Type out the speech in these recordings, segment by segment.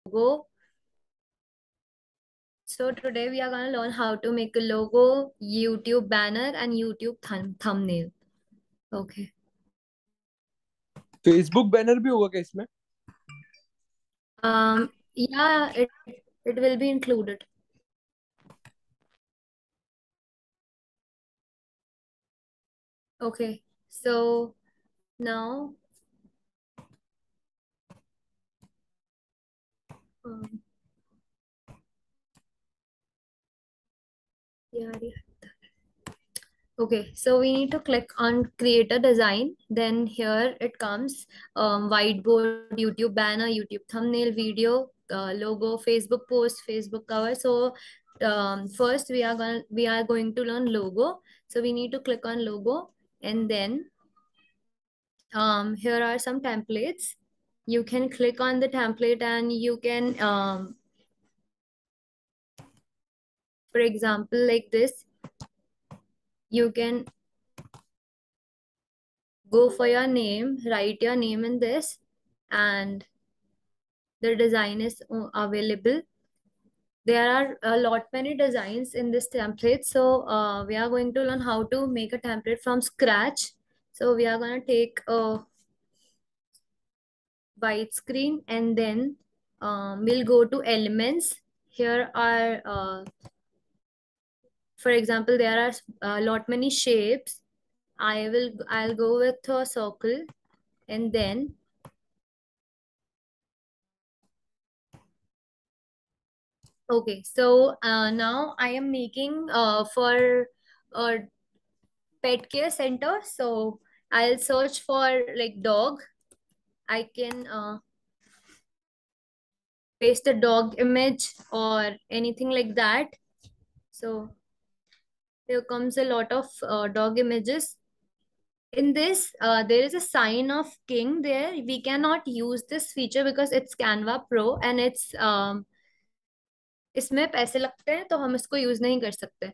logo. So today we are going to learn how to make a logo, YouTube banner, and YouTube thumbnail. Okay. Facebook banner भी होगा क्या इसमें? Yeah, it will be included. Okay. So now, um, yeah. Okay, so we need to click on create a design. Then here it comes whiteboard, YouTube banner, YouTube thumbnail, video, logo, Facebook post, Facebook cover. So first we are going to learn logo. So we need to click on logo, and then here are some templates. You can click on the template and you can for example like this, you can go for your name, write your name in this, and the design is available. There are a lot many designs in this template, so we are going to learn how to make a template from scratch. So we are going to take a white screen, and then we'll go to elements. Here are for example, there are a lot many shapes. I'll go with a circle, and then okay, so now I am making for a pet care center. So I'll search for like dog. I can paste a dog image or anything like that. So there comes a lot of dog images. In this, there is a sign of king there. We cannot use this feature because it's Canva Pro and it's इसमें पैसे लगते हैं, तो हम इसको use नहीं कर सकते.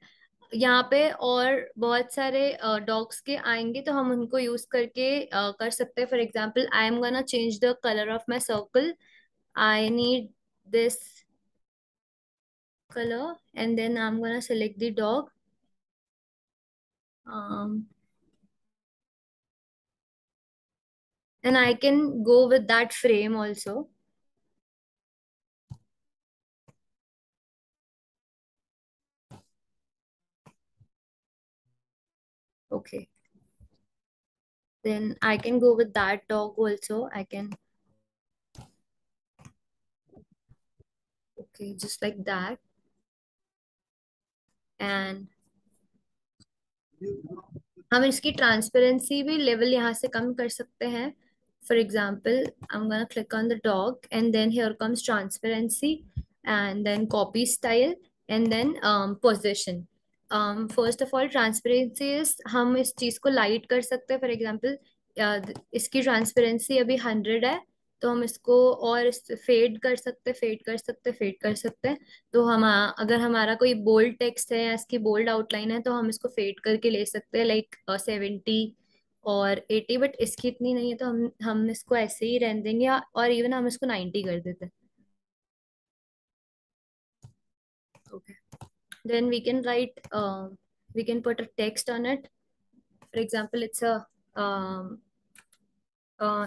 यहाँ पे और बहुत सारे डॉग्स के आएंगे तो हम उनको यूज करके कर सकते हैं. For example, I am gonna change the colour of my circle. I need this color, and then I'm gonna select the dog. um, and I can go with that frame also. Okay, then I can go with that dog also. I can, okay, just like that. And हम इसकी transparency भी level यहाँ से कम कर सकते हैं. For example, I am gonna click on the dog, and then here comes transparency, and then copy style, and then position. First of all, transparency is, हम इस चीज को लाइट कर सकते हैं. फॉर एग्जाम्पल, इसकी ट्रांसपेरेंसी अभी 100 है, तो हम इसको और फेड कर सकते, फेड कर सकते, फेड कर सकते हैं. तो हम अगर हमारा कोई बोल्ड टेक्स्ट है या इसकी बोल्ड आउटलाइन है, तो हम इसको फेड करके ले सकते हैं, लाइक 70 और 80. बट इसकी इतनी नहीं है, तो हम इसको ऐसे ही रहने देंगे, और इवन हम इसको 90 कर देते हैं. Okay. Then we can put a text on it. For example,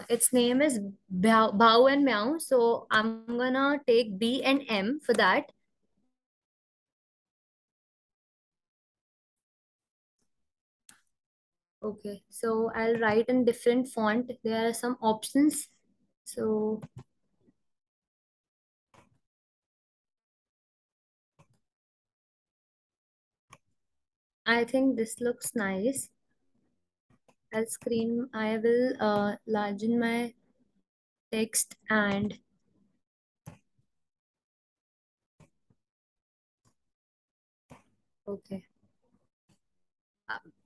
its name is Bow and Meow. So I'm gonna take B and M for that. Okay, so I'll write in different font. There are some options. So I think this looks nice. I will largen my text and okay.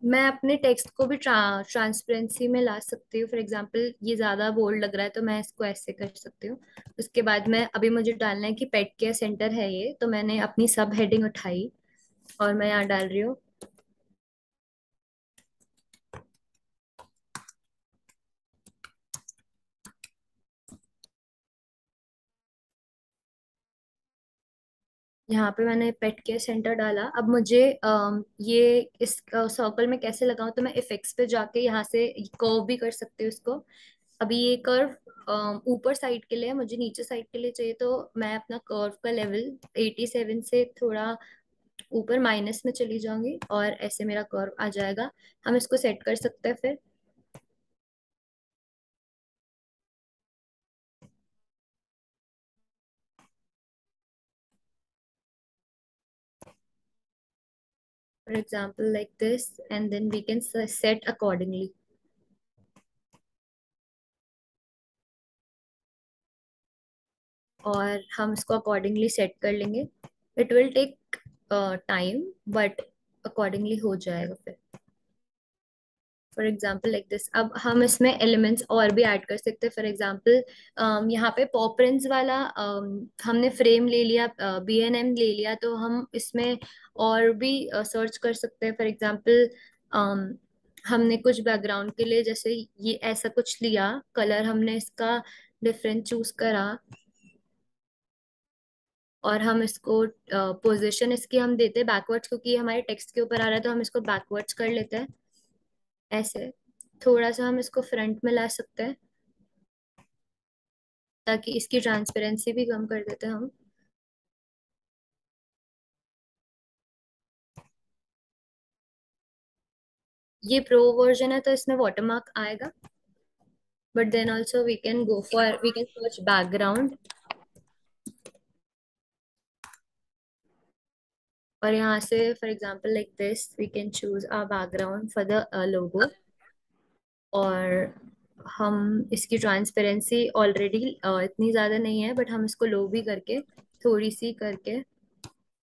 मैं अपने text को भी transparency में ला सकती हूँ. For example, ये ज्यादा bold लग रहा है, तो मैं इसको ऐसे कर सकती हूँ. उसके बाद मैं अभी मुझे डालना है कि पेट केयर सेंटर है ये, तो मैंने अपनी सब हेडिंग उठाई और मैं यहाँ डाल रही हूँ. यहाँ पे मैंने पेट केयर सेंटर डाला। अब मुझे ये इस सर्कल में कैसे लगाऊं, तो मैं इफेक्ट्स पे जाके यहाँ से कर्व भी कर सकती हूँ इसको। अभी ये कर्व ऊपर साइड के लिए है, मुझे नीचे साइड के लिए चाहिए, तो मैं अपना कर्व का लेवल 87 से थोड़ा ऊपर माइनस में चली जाऊंगी और ऐसे मेरा कर्व आ जाएगा। हम इसको सेट कर सकते हैं फिर। For example like this, and then we can set accordingly. और हम इसको अकॉर्डिंगली सेट कर लेंगे। It will take time, but accordingly हो जाएगा फिर। For example like this. अब हम इसमें एलिमेंट्स और भी ऐड कर सकते हैं। फॉर एग्जाम्पल यहाँ पे पॉ प्रिंट्स वाला हमने फ्रेम ले लिया, BNM ले लिया, तो हम इसमें और भी सर्च कर सकते हैं। फॉर एग्जाम्पल हमने कुछ बैकग्राउंड के लिए जैसे ये ऐसा कुछ लिया, कलर हमने इसका डिफरेंट चूज करा, और हम इसको पोजीशन इसकी हम देते हैं बैकवर्ड्स, क्योंकि ये हमारे टेक्स्ट के ऊपर आ रहा है, तो हम इसको बैकवर्ड्स कर लेते हैं ऐसे। थोड़ा सा हम इसको फ्रंट में ला सकते हैं, ताकि इसकी ट्रांसपेरेंसी भी कम कर देते हैं हम। ये प्रो वर्जन है तो इसमें वाटरमार्क आएगा, but then also we can go for, we can search background, और यहाँ से for example like this we can choose a background for the logo. और हम इसकी ट्रांसपेरेंसी ऑलरेडी इतनी ज़्यादा नहीं है, बट हम इसको लो भी करके, थोड़ी सी करके,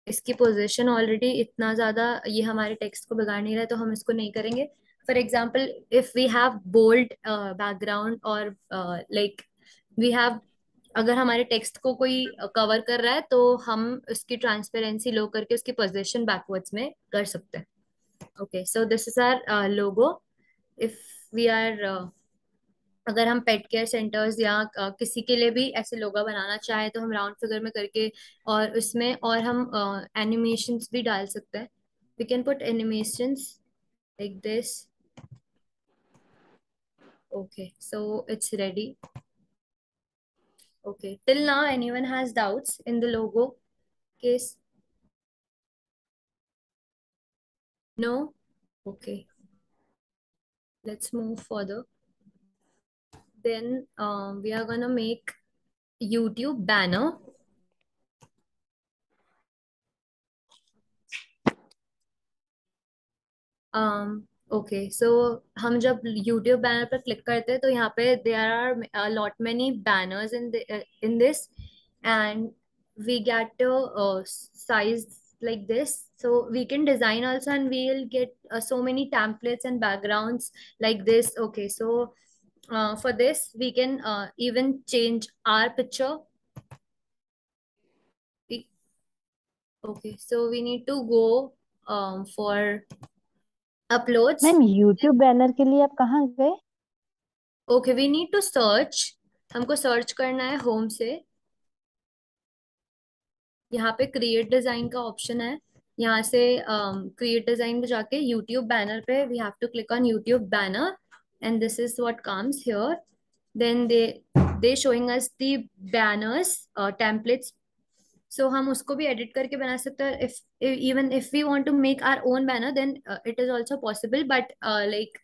इसकी पोजीशन ऑलरेडी इतना ज़्यादा ये हमारे टेक्स्ट को बिगाड़ नहीं रहा है, तो हम इसको नहीं करेंगे। For example if we have bold background, और लाइक वी हैव, अगर हमारे टेक्स्ट को कोई कवर कर रहा है, तो हम उसकी ट्रांसपेरेंसी लो करके उसकी पोजीशन बैकवर्ड्स में कर सकते हैं। Okay, so this is our logo. If we are, अगर हम पेट केयर सेंटर्स या किसी के लिए भी ऐसे लोगो बनाना चाहे, तो हम राउंड फिगर में करके, और उसमें और हम एनिमेशंस भी डाल सकते हैं। We can put animations like this. Okay, so it's ready. Okay, till now anyone has doubts in the logo case? No? Okay, let's move further. Then we are gonna make YouTube banner. Okay, so हम जब YouTube banner पर click करते हैं, तो यहाँ पे there are lot many banners in this, and we get size like this, so we can design also, and we'll get so many templates and backgrounds like this. Okay, so for this we can even change our picture. we, okay, so we need to go for uploads. Ma'am YouTube banner के लिए आप कहाँ गए? Okay, we need to search. हमको search करना है home से। यहाँ पे क्रिएट डिजाइन का ऑप्शन है। यहाँ से क्रिएट डिजाइन में जाके यूट्यूब बैनर पे we have to click on YouTube banner, and this is what comes here. Then they showing us the banners templates. So हम उसको भी एडिट करके बना सकते हैं। If even if we want to make our own banner, then it is also possible, but like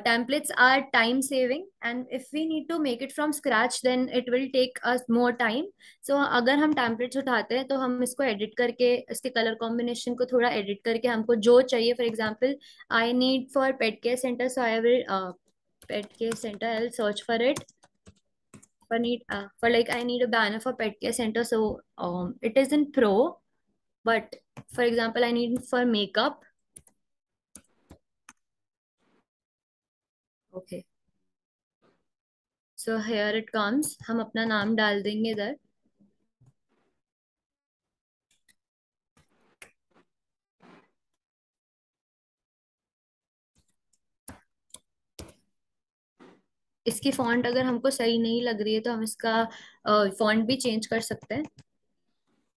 templates are time saving, and if we need to make it from scratch, then it will take us more time. So अगर हम templates उठाते हैं, तो हम इसको edit करके, इसके color combination को थोड़ा edit करके, हमको जो चाहिए, for example I need for pet care center, so I will pet care center, I'll search for it. For need for like I need a banner for pet care center, so it is in pro, but for example I need for makeup. Okay, so here it comes, हम अपना नाम डाल देंगे इधर। इसकी font अगर हमको सही नहीं लग रही है, तो हम इसका फॉन्ट भी चेंज कर सकते हैं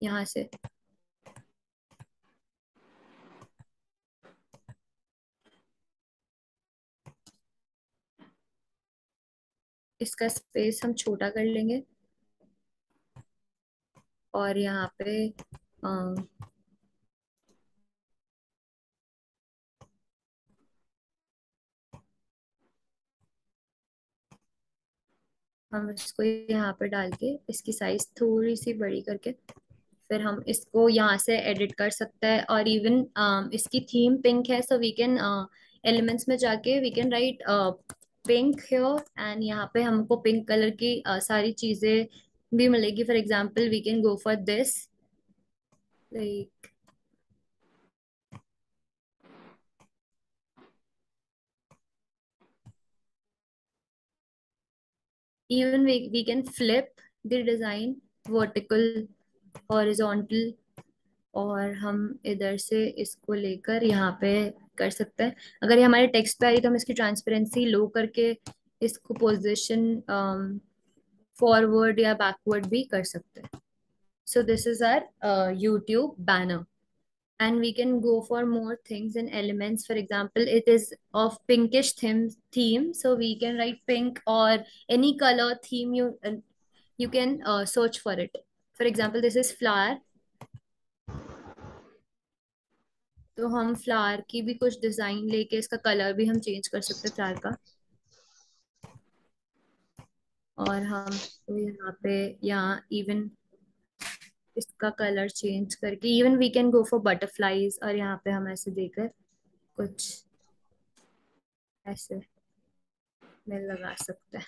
यहाँ से। इसका स्पेस हम छोटा कर लेंगे और यहाँ पे हम इसको यहाँ पे डाल के इसकी साइज थोड़ी सी बड़ी करके फिर हम इसको यहाँ से एडिट कर सकते हैं। और इवन इसकी थीम पिंक है, सो वी कैन एलिमेंट्स में जाके we can write pink here, and यहाँ पे हमको पिंक कलर की सारी चीजें भी मिलेगी। For example we can go for this, like even we can flip the design vertical, horizontal, और हम इधर से इसको लेकर यहाँ पे कर सकते हैं। अगर ये हमारे टेक्स्ट पे आई तो हम इसकी ट्रांसपेरेंसी लो करके इसको पोजीशन फॉरवर्ड या बैकवर्ड भी कर सकते हैं। So this is our YouTube banner, and we can go for more things and elements. For example, it is of pinkish theme, so we can write pink or any color theme you can search for it. For example, this is flower, तो हम flower की भी कुछ design लेके इसका colour भी हम change कर सकते हैं फ्लावर का। और हम तो यहाँ पे यहाँ इवन इसका कलर चेंज करके even we can go for butterflies, और यहाँ पे हम ऐसे देकर कुछ ऐसे में लगा सकते हैं।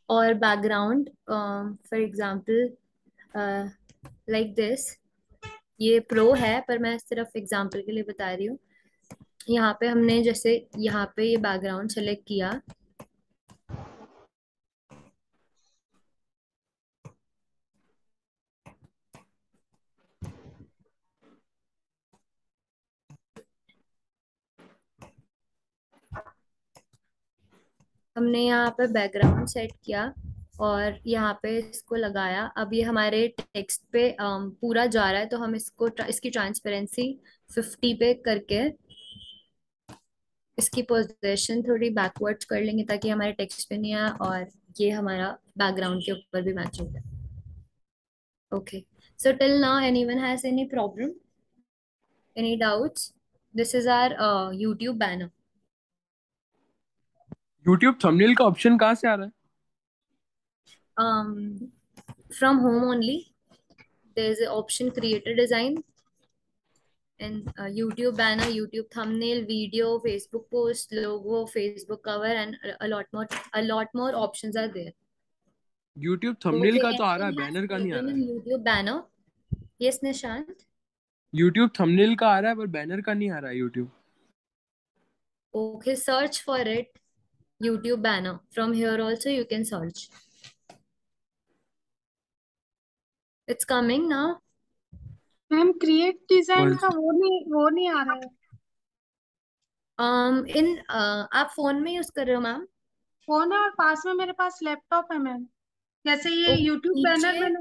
और background for example like this, ये प्रो है पर मैं सिर्फ एग्जांपल के लिए बता रही हूँ। यहाँ पे हमने जैसे यहाँ पे ये बैकग्राउंड सेलेक्ट किया, हमने यहाँ पे बैकग्राउंड सेट किया और यहाँ पे इसको लगाया। अब ये हमारे टेक्स्ट पे पूरा जा रहा है, तो हम इसको इसकी ट्रांसपेरेंसी 50 पे करके इसकी पोजीशन थोड़ी बैकवर्ड्स कर लेंगे ताकि हमारे टेक्स्ट पे नहीं आए और ये हमारा बैकग्राउंड के ऊपर भी मैच हो जाए। Okay, so till now anyone has any problem, any doubts? This is our YouTube banner. YouTube thumbnail का ऑप्शन कहाँ से आ रहा है? From home only, there is an option create a design, and YouTube banner, YouTube thumbnail, video, Facebook post, logo, Facebook cover, and a lot more options are there. YouTube thumbnail Okay, का तो आ रहा है, anyone has banner का नहीं आ problem रहा in है। YouTube banner? Yes, Nishant. YouTube thumbnail का आ रहा है पर बैनर का नहीं आ रहा है YouTube. Okay, search for it. YouTube banner. From here also you can search. It's coming now. Ma'am create design one का वो नहीं आ रहा है। आप फोन में यूज कर रहे हो मैम? फोन है और पास में मेरे पास लैपटॉप है मैम। जैसे ये ओके, यूट्यूब बैनर नीचे मैंने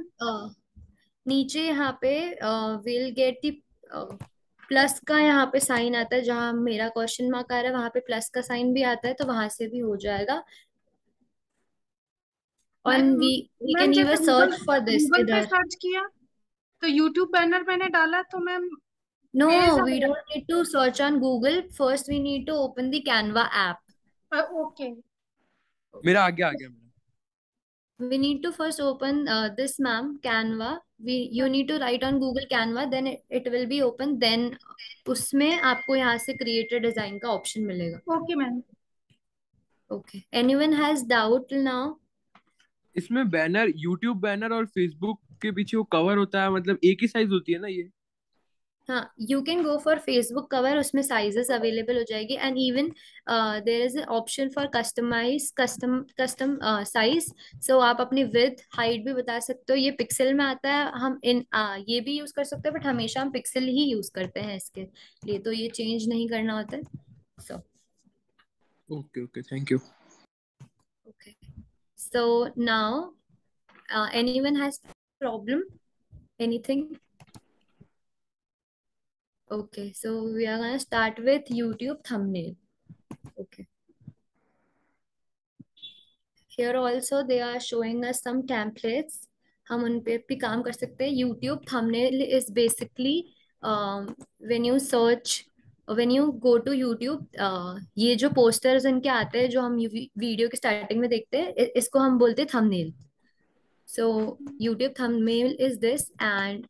नीचे यहाँ पे विल गेट दी प्लस का यहाँ पे साइन आता है, जहाँ मेरा क्वेश्चन मार्क आ रहा है वहां पे प्लस का साइन भी आता है, तो वहां से भी हो जाएगा। मैम और वी मैम कैन जैसे give a Google search for this Google पे इधर। सर्च किया तो यूट्यूब बैनर मैंने डाला तो मैम नो, पेज वी आया। Don't need to search on Google, first we need to open the Canva app. Okay मेरा आ गया मेरा। We need to first open this ma'am Canva. You need to write on Google Canva, then it will be open, then उसमें आपको यहाँ से create a design का option मिलेगा। Okay ma'am. Okay, anyone has doubt till now? इसमें banner, YouTube banner और Facebook के पीछे वो कवर होता है, मतलब एक ही साइज होती है ना ये? हाँ, you can go for Facebook cover, उसमें साइजेस अवेलेबल हो जाएगी, and even there is option for custom size. So आप अपनी विड्थ हाइट भी बता सकते हो, ये पिक्सल में आता है। हम ये भी यूज कर सकते हैं, बट हमेशा हम पिक्सल ही यूज करते हैं इसके लिए, तो ये चेंज नहीं करना होता है। So okay okay, thank you. Okay, so now anyone has problem, anything? Okay, so we are gonna start with YouTube thumbnail. Okay. here also they are showing us some templates. हम उन पे भी काम कर सकते हैं. YouTube thumbnail is basically when you search, when you go to YouTube, ये जो posters इनके आते हैं जो हम वीडियो के स्टार्टिंग में देखते हैं, इसको हम बोलते हैं thumbnail. So YouTube thumbnail is this, and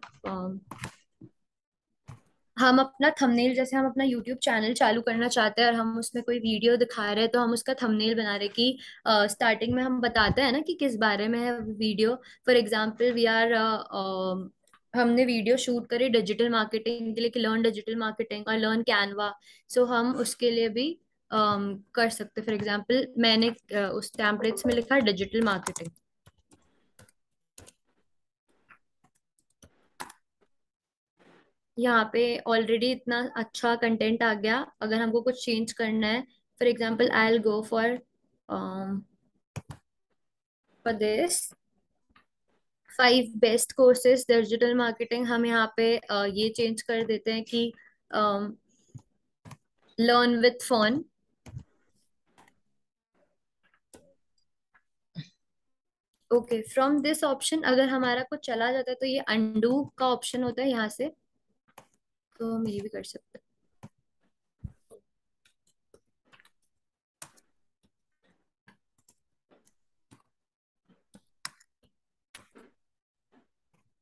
हम अपना थंबनेल, जैसे हम अपना यूट्यूब चैनल चालू करना चाहते हैं और हम उसमें कोई वीडियो दिखा रहे हैं, तो हम उसका थंबनेल बना रहे हैं कि स्टार्टिंग में हम बताते हैं ना कि किस बारे में है video. For example we are हमने वीडियो शूट करी डिजिटल मार्केटिंग के लिए कि लर्न डिजिटल मार्केटिंग और लर्न कैनवा. सो हम उसके लिए भी कर सकते हैं. फॉर एग्जांपल मैंने उस टेम्पलेट्स में लिखा डिजिटल मार्केटिंग. यहाँ पे ऑलरेडी इतना अच्छा कंटेंट आ गया. अगर हमको कुछ चेंज करना है, for example I will go for this 5 best courses digital marketing. हम यहाँ पे ये चेंज कर देते हैं कि learn with fun. Okay, from this option अगर हमारा कुछ चला जाता है तो ये अंडू का ऑप्शन होता है यहाँ से, तो हम ये भी कर सकते हैं.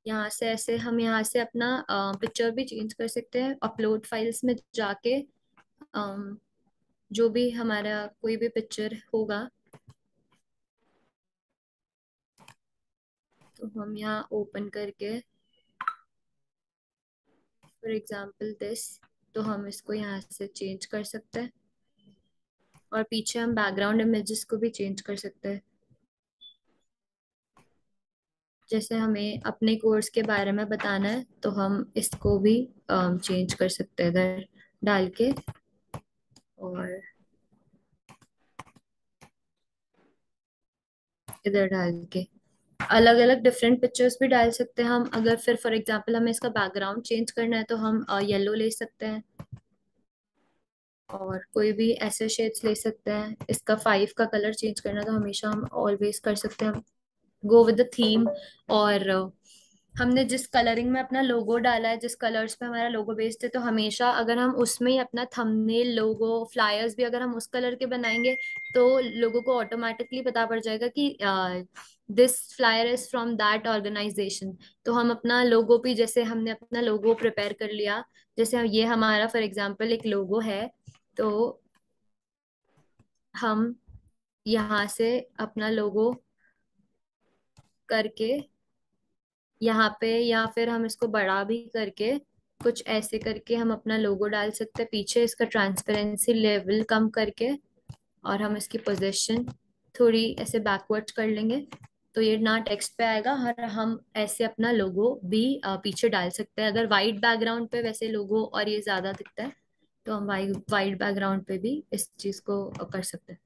यहाँ से ऐसे हम यहाँ से अपना पिक्चर भी चेंज कर सकते हैं. अपलोड फाइल्स में जाके जो भी हमारा कोई भी पिक्चर होगा तो हम यहाँ ओपन करके फॉर एग्जांपल दिस, तो हम इसको यहाँ से चेंज कर सकते हैं. और पीछे हम बैकग्राउंड इमेजेस को भी चेंज कर सकते हैं. जैसे हमें अपने कोर्स के बारे में बताना है तो हम इसको भी चेंज कर सकते हैं इधर डाल के. और इधर डाल के अलग अलग डिफरेंट पिक्चर्स भी डाल सकते हैं हम. अगर फिर फॉर एग्जांपल हमें इसका बैकग्राउंड चेंज करना है तो हम येलो ले सकते हैं और कोई भी ऐसे शेड्स ले सकते हैं. इसका 5 का कलर चेंज करना तो हमेशा हम ऑलवेज कर सकते हैं. Go with the theme. और हमने जिस कलरिंग में अपना लोगो डाला है, जिस कलर्स पे हमारा लोगो बेस्ड है, तो हमेशा अगर हम उसमें ही अपना थंबनेल, लोगो, फ्लायर्स भी अगर हम उस कलर के बनाएंगे तो लोगों को ऑटोमेटिकली पता पड़ जाएगा कि this flyer is from that organisation. तो हम अपना लोगो भी, जैसे हमने अपना लोगो प्रिपेयर कर लिया, जैसे ये हमारा फॉर एग्जांपल एक लोगो है, तो हम यहाँ से अपना लोगो करके यहाँ पे, या फिर हम इसको बड़ा भी करके कुछ ऐसे करके हम अपना लोगो डाल सकते हैं. पीछे इसका ट्रांसपेरेंसी लेवल कम करके और हम इसकी पोजीशन थोड़ी ऐसे बैकवर्ड कर लेंगे तो ये ना टेक्स्ट पे आएगा. और हम ऐसे अपना लोगो भी पीछे डाल सकते हैं. अगर वाइट बैकग्राउंड पे वैसे लोगो और ये ज्यादा दिखता है तो हम वाइट बैकग्राउंड पे भी इस चीज को कर सकते हैं.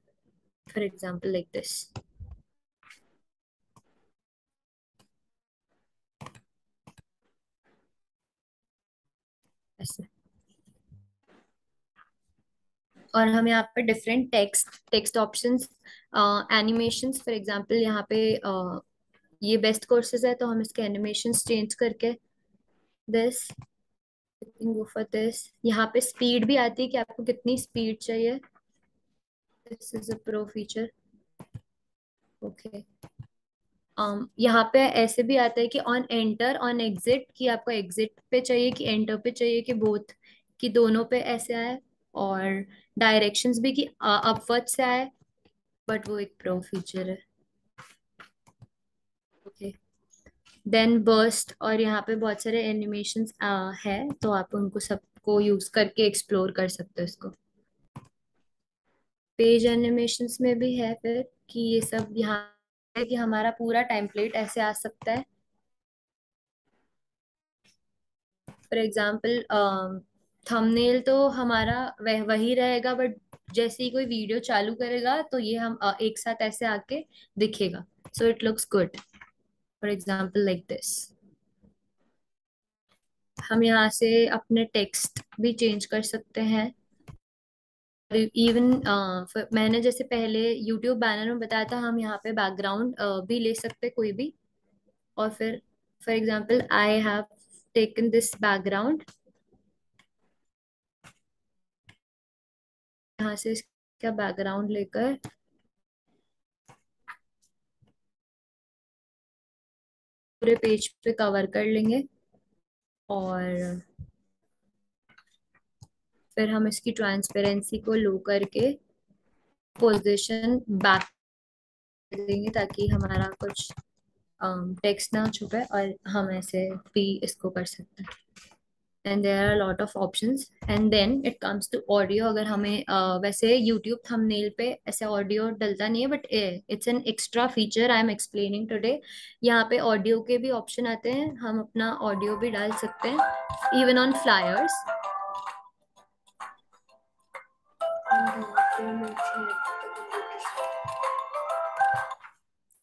फॉर एग्जाम्पल लाइक दिस ऐसे. और हम यहाँ पे different text options, animations, for example यहाँ पे ये बेस्ट कोर्सेज है तो हम इसके एनिमेशंस चेंज करके दिस गो फॉर दिस. यहाँ पे स्पीड भी आती है कि आपको कितनी स्पीड चाहिए. This is a pro feature. Okay, यहाँ पे ऐसे भी आता है कि ऑन एंटर, ऑन एग्जिट, कि आपको एग्जिट पे चाहिए कि एंटर पे चाहिए कि बोथ, कि दोनों पे ऐसे आए. और डायरेक्शंस भी कि अपवर्ड से आए, बट वो एक प्रो फीचर है. ओके, देन बर्स्ट, और यहाँ पे बहुत सारे एनिमेशंस है तो आप उनको सबको यूज करके एक्सप्लोर कर सकते हो इसको. पेज एनिमेशंस में भी है फिर कि ये सब यहाँ है कि हमारा पूरा टेम्पलेट ऐसे आ सकता है. फॉर एग्जाम्पल थंबनेल तो हमारा वही रहेगा, बट जैसे ही कोई वीडियो चालू करेगा तो ये हम एक साथ ऐसे आके दिखेगा. So it looks good. For example like this. हम यहाँ से अपने टेक्स्ट भी चेंज कर सकते हैं. इवन मैंने जैसे पहले यूट्यूब बैनर में बताया था, हम यहाँ पे बैकग्राउंड भी ले सकते कोई भी। और फिर for example I have taken this background, यहाँ से इसका बैकग्राउंड लेकर पूरे पेज पे कवर कर लेंगे। और फिर हम इसकी ट्रांसपेरेंसी को लो करके पोजीशन बैक देंगे, ताकि हमारा कुछ टेक्स्ट ना छुपे और हम ऐसे भी इसको कर सकते हैं। And there are lot of options. And then it comes to audio. अगर हमें वैसे यूट्यूब थंबनेल पे ऐसे ऑडियो डलता नहीं है, but it's an extra feature I am explaining today. यहाँ पे ऑडियो के भी ऑप्शन आते हैं, हम अपना ऑडियो भी डाल सकते हैं इवन ऑन फ्लायर्स।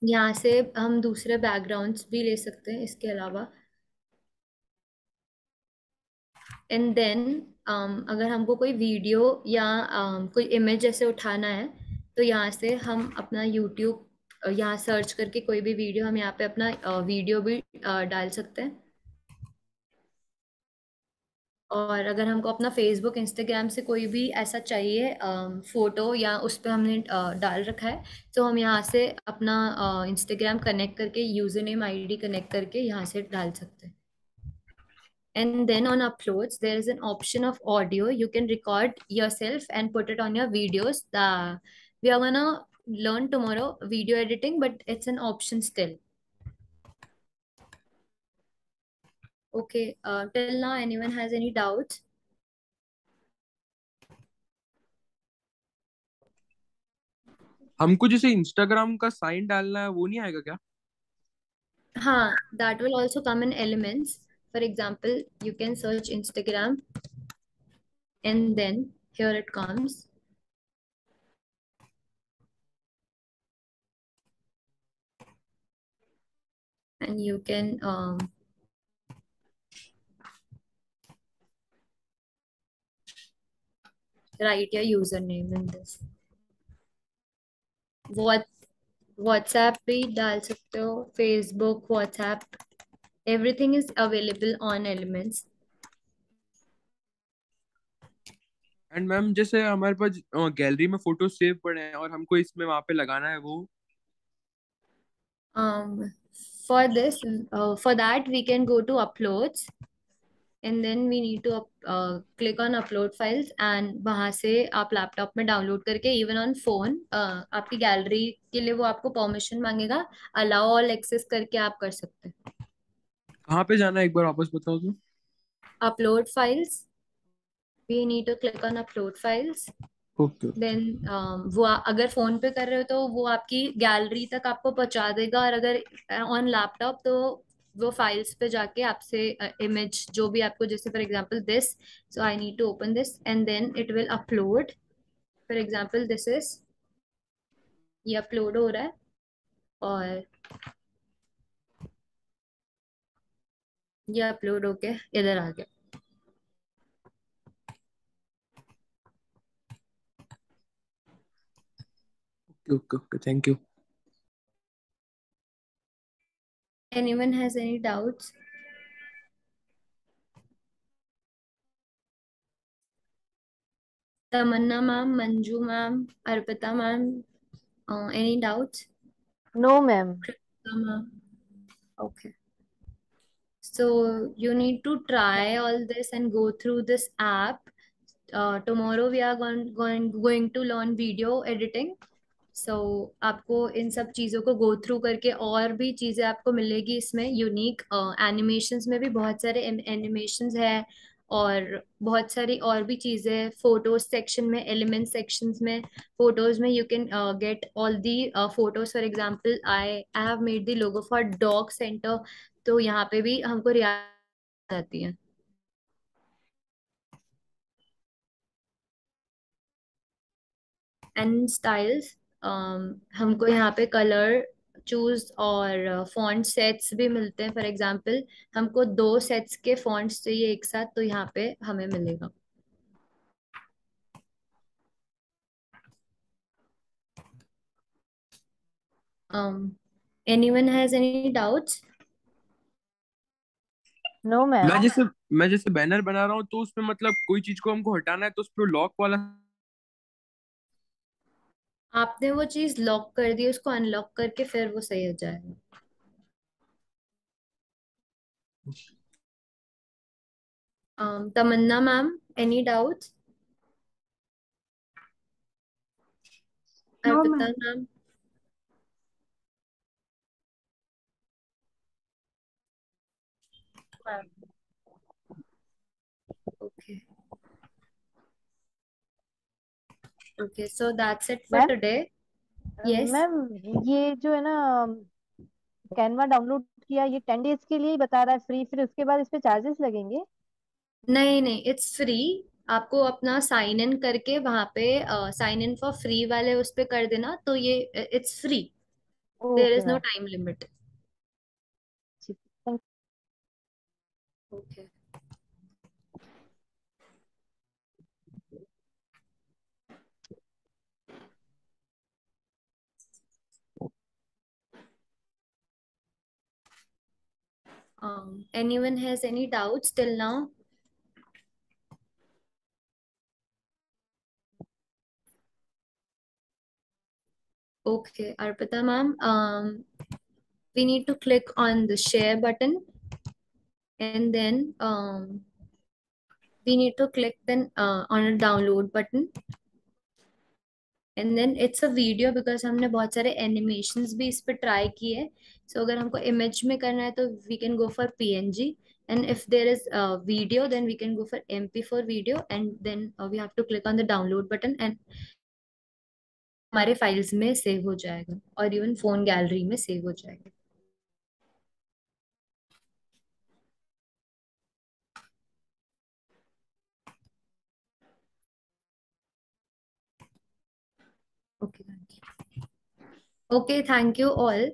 यहाँ से हम दूसरे बैकग्राउंड्स भी ले सकते हैं इसके अलावा। एंड देन अगर हमको कोई वीडियो या कोई इमेज जैसे उठाना है, तो यहाँ से हम अपना यूट्यूब यहाँ सर्च करके कोई भी वीडियो, हम यहाँ पे अपना वीडियो भी डाल सकते हैं। और अगर हमको अपना फेसबुक इंस्टाग्राम से कोई भी ऐसा चाहिए फोटो, या उस पर हमने डाल रखा है, तो हम यहाँ से अपना इंस्टाग्राम कनेक्ट करके, यूजर नेम आईडी कनेक्ट करके यहाँ से डाल सकते हैं। And then on uploads, there is an option of audio. You can record yourself and put it on your videos. We are gonna learn tomorrow video editing, but it's an option still. Okay, till now, anyone has any doubts? हमको जैसे Instagram का sign डालना है, वो नहीं आएगा क्या? हाँ, that will also come in elements. For example, you can search Instagram, and then here it comes. And you can write your username in this. WhatsApp भी डाल सकते हो, Facebook, WhatsApp, everything is available on elements. And ma'am जैसे हमारे पास gallery में photo save पड़े हैं और हमको इसमें वहां पे लगाना है वो। For this, for that we can go to uploads, and then we need to click on upload files, and वहां से आप लैपटॉप में डाउनलोड करके, इवन ऑन फोन, आपकी गैलरी के लिए वो आपको परमिशन मांगेगा, अलाउ ऑल एक्सेस करके आप कर सकते हैं। कहाँ पे जाना है, एक बार वापस बताओ तो। Upload files, we need to click on upload files. Okay. Then अगर फोन पे कर रहे हो तो वो आपकी गैलरी तक आपको पहुंचा देगा, और अगर ऑन लैपटॉप तो वो फाइल्स पे जाके आपसे इमेज जो भी आपको, जैसे for example this, so I need to open this and then it will upload. For example this is, ये अपलोड हो रहा है, और ये अपलोड होके इधर आ गया। Okay okay, thank you. Anyone has any doubts? Tamanna ma'am, Manju ma'am, Arpita ma'am, any doubts? No ma'am. Okay. So you need to try all this and go through this app. Tomorrow we are going to learn video editing. So आपको इन सब चीज़ों को go through करके और भी चीज़ें आपको मिलेगी इसमें। यूनिक एनिमेशंस में भी बहुत सारे एनिमेशंस है, और बहुत सारी और भी चीज़ें, फोटोज सेक्शन में, एलिमेंट सेक्शंस में, फोटोज में you can get all the photos. For example I have made the logo for dog centre, तो यहाँ पे भी हमको रियायत आती है। एंड स्टाइल्स, हमको यहाँ पे कलर चूज और फॉन्ट सेट्स भी मिलते हैं। फॉर एग्जांपल हमको 2 सेट्स के फॉन्ट्स चाहिए एक साथ, तो यहाँ पे हमें मिलेगा। Anyone has any doubts? No ma'am. मैं जैसे बैनर बना रहा हूँ तो उसमें मतलब कोई चीज को हमको हटाना है तो उस पर लॉक वाला। आपने वो चीज लॉक कर दी, उसको अनलॉक करके फिर वो सही हो जाएगा। Tamanna ma'am, any doubts? No Arpita ma'am. Ma'am? Okay, okay, so that's it for ma'am today. Yes. Ma'am ये जो है ना कैनवा डाउनलोड किया, ये 10 डेज के लिए ही बता रहा है फ्री, फिर उसके बाद इस पे चार्जेस लगेंगे? नहीं नहीं, इट्स फ्री। आपको अपना साइन इन करके वहां पे साइन इन फॉर फ्री वाले उस पे कर देना, तो ये it's free. There okay is no ma'am. Time limit. ठीक, thank okay. Anyone has any doubts till now? Okay, Arpita ma'am, we need to click on the share button, and then we need to click then on a download button, and then it's a video because हमने बहुत सारे animations भी इस पे try किए। So अगर हमको image में करना है तो we can go for PNG, and if there is a video then we can go for MP4 video, and then we have to click on the download button and हमारे files में save हो जाएगा और even phone gallery में save हो जाएगा। Okay, thank you. Okay, thank you all.